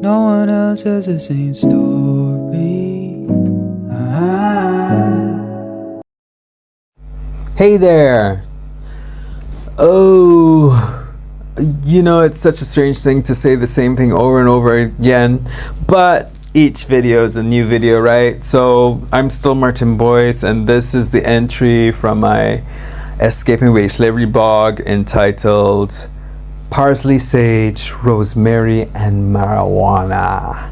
No one else has the same story. Hey there! Oh, you know, it's such a strange thing to say the same thing over and over again, but each video is a new video, right? So I'm still Martin Boyce, and this is the entry from my Escaping Wage Slavery blog entitled Parsley, Sage, Rosemary, and Marijuana.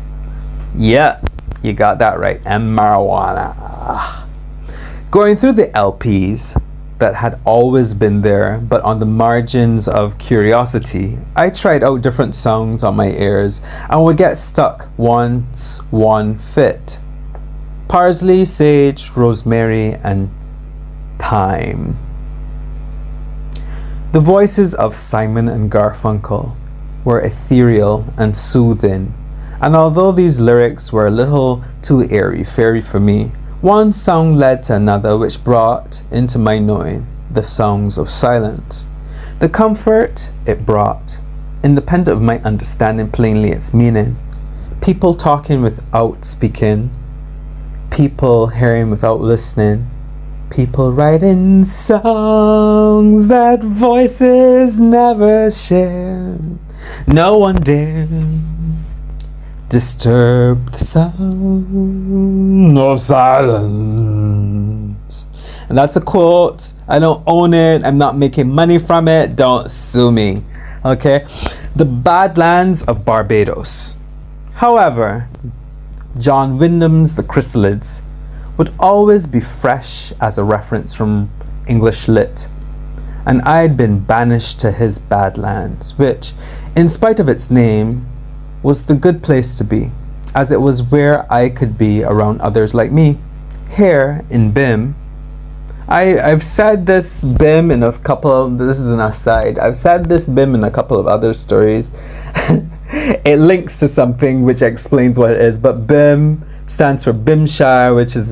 Yeah, you got that right, and marijuana. Going through the LPs that had always been there, but on the margins of curiosity, I tried out different songs on my ears and would get stuck once one fit. Parsley, sage, rosemary, and thyme. The voices of Simon and Garfunkel were ethereal and soothing, and although these lyrics were a little too airy-fairy for me, one song led to another which brought into my knowing the songs of silence. The comfort it brought, independent of my understanding plainly its meaning. People talking without speaking, people hearing without listening, people writing songs that voices never share. No one dare disturb the sound of silence. And that's a quote. I don't own it. I'm not making money from it. Don't sue me. Okay? The Bad Lands of Barbados. However, John Wyndham's The Chrysalids would always be fresh as a reference from English Lit, and I'd been banished to his Badlands, which, in spite of its name, was the good place to be, as it was where I could be around others like me. Here in BIM, I've said this BIM in a couple, this is an aside, I've said this BIM in a couple of other stories. It links to something which explains what it is, but BIM stands for Bimshire, which is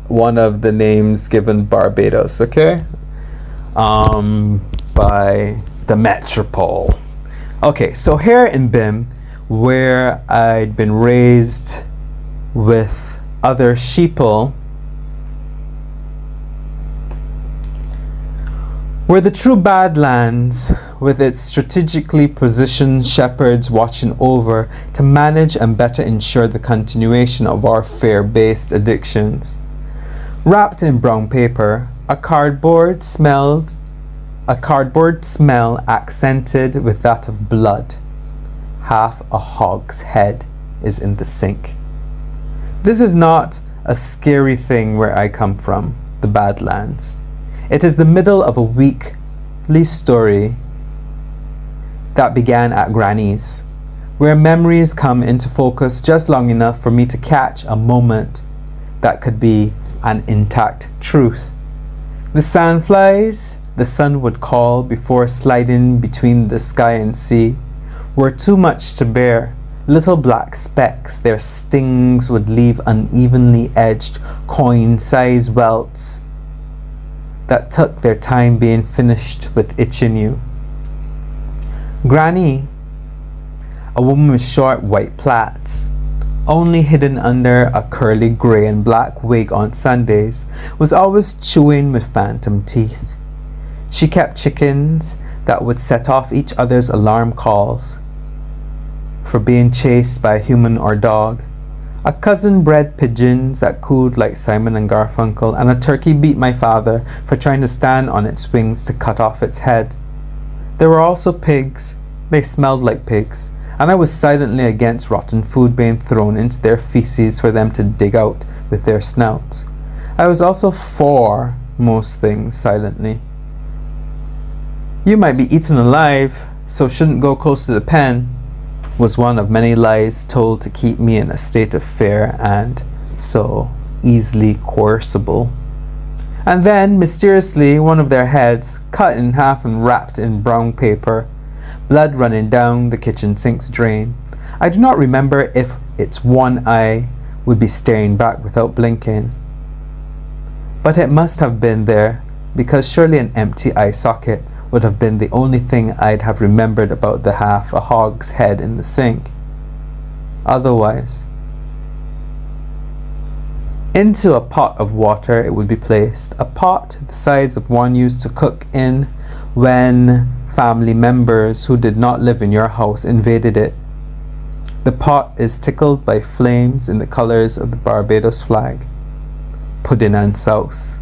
one of the names given Barbados, okay? By the metropole. Okay, so here in BIM, where I'd been raised with other sheeple, were the true Badlands, with its strategically positioned shepherds watching over to manage and better ensure the continuation of our fear-based addictions. Wrapped in brown paper, a cardboard smell accented with that of blood. Half a hog's head is in the sink. This is not a scary thing where I come from, the Badlands. It is the middle of a weekly story that began at Granny's, where memories come into focus just long enough for me to catch a moment that could be an intact truth. The sandflies the sun would call before sliding between the sky and sea were too much to bear. Little black specks, their stings would leave unevenly edged coin-sized welts that took their time being finished with itching you. Granny, a woman with short white plaits, only hidden under a curly grey and black wig on Sundays, was always chewing with phantom teeth. She kept chickens that would set off each other's alarm calls for being chased by a human or dog. A cousin bred pigeons that cooed like Simon and Garfunkel, and a turkey beat my father for trying to stand on its wings to cut off its head. There were also pigs. They smelled like pigs, and I was silently against rotten food being thrown into their feces for them to dig out with their snouts. I was also for most things silently. You might be eaten alive, so shouldn't go close to the pen, was one of many lies told to keep me in a state of fear and so easily coercible. And then, mysteriously, one of their heads, cut in half and wrapped in brown paper, blood running down the kitchen sink's drain. I do not remember if its one eye would be staring back without blinking. But it must have been there, because surely an empty eye socket would have been the only thing I'd have remembered about the half a hog's head in the sink. otherwise. Into a pot of water it would be placed, a pot the size of one used to cook in when family members who did not live in your house invaded it. The pot is tickled by flames in the colors of the Barbados flag, pudding and souse.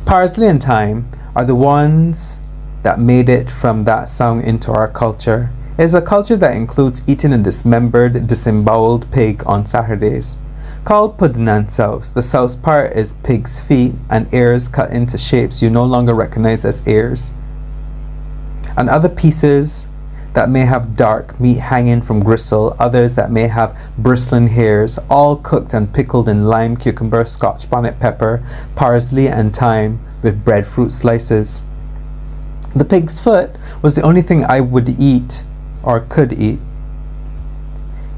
Parsley and thyme are the ones that made it from that song into our culture. It is a culture that includes eating a dismembered, disemboweled pig on Saturdays. Called pudding and souse, the souse part is pig's feet and ears cut into shapes you no longer recognize as ears, and other pieces that may have dark meat hanging from gristle, others that may have bristling hairs, all cooked and pickled in lime, cucumber, Scotch bonnet pepper, parsley and thyme with breadfruit slices. The pig's foot was the only thing I would eat or could eat,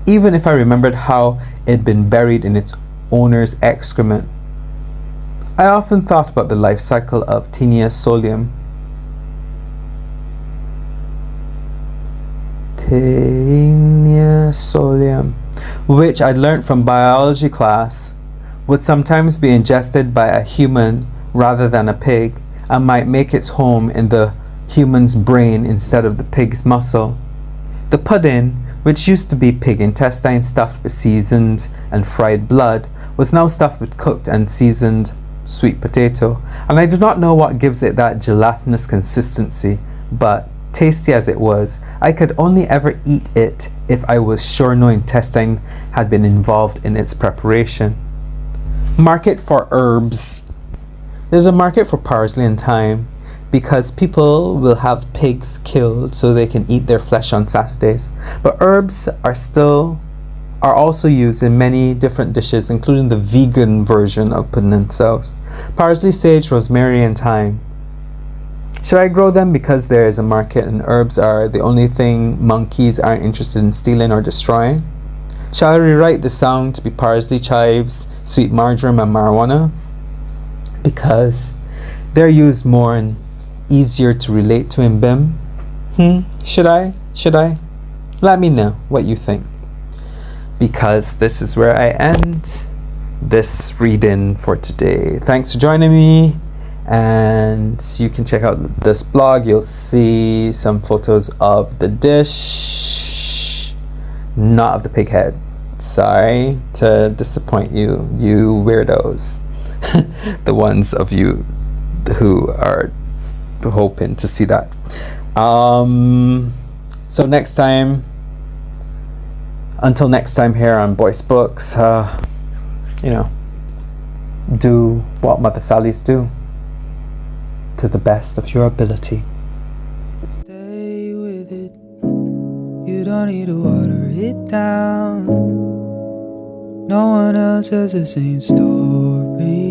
even if I remembered how it'd been buried in its owner's excrement. I often thought about the life cycle of Taenia solium. Taenia solium, which I'd learned from biology class, would sometimes be ingested by a human rather than a pig, and might make its home in the human's brain instead of the pig's muscle. The pudding, which used to be pig intestine stuffed with seasoned and fried blood, was now stuffed with cooked and seasoned sweet potato, and I do not know what gives it that gelatinous consistency, but tasty as it was, I could only ever eat it if I was sure no intestine had been involved in its preparation. Market for herbs. There's a market for parsley and thyme because people will have pigs killed so they can eat their flesh on Saturdays. But herbs are also used in many different dishes, including the vegan version of pudding and souse. Parsley, sage, rosemary, and thyme. Should I grow them because there is a market and herbs are the only thing monkeys aren't interested in stealing or destroying? Shall I rewrite the song to be parsley, chives, sweet marjoram, and marijuana? Because they're used more and easier to relate to in BIM. Should I? Let me know what you think. Because this is where I end this reading for today. Thanks for joining me. And you can check out this blog. You'll see some photos of the dish, not of the pig head. Sorry to disappoint you, you weirdos. The ones of you who are hoping to see that. So next time, until next time here on Boyce Books, do what Mother Sally's do to the best of your ability. Stay with it. You don't need to water it down. No one else has the same story.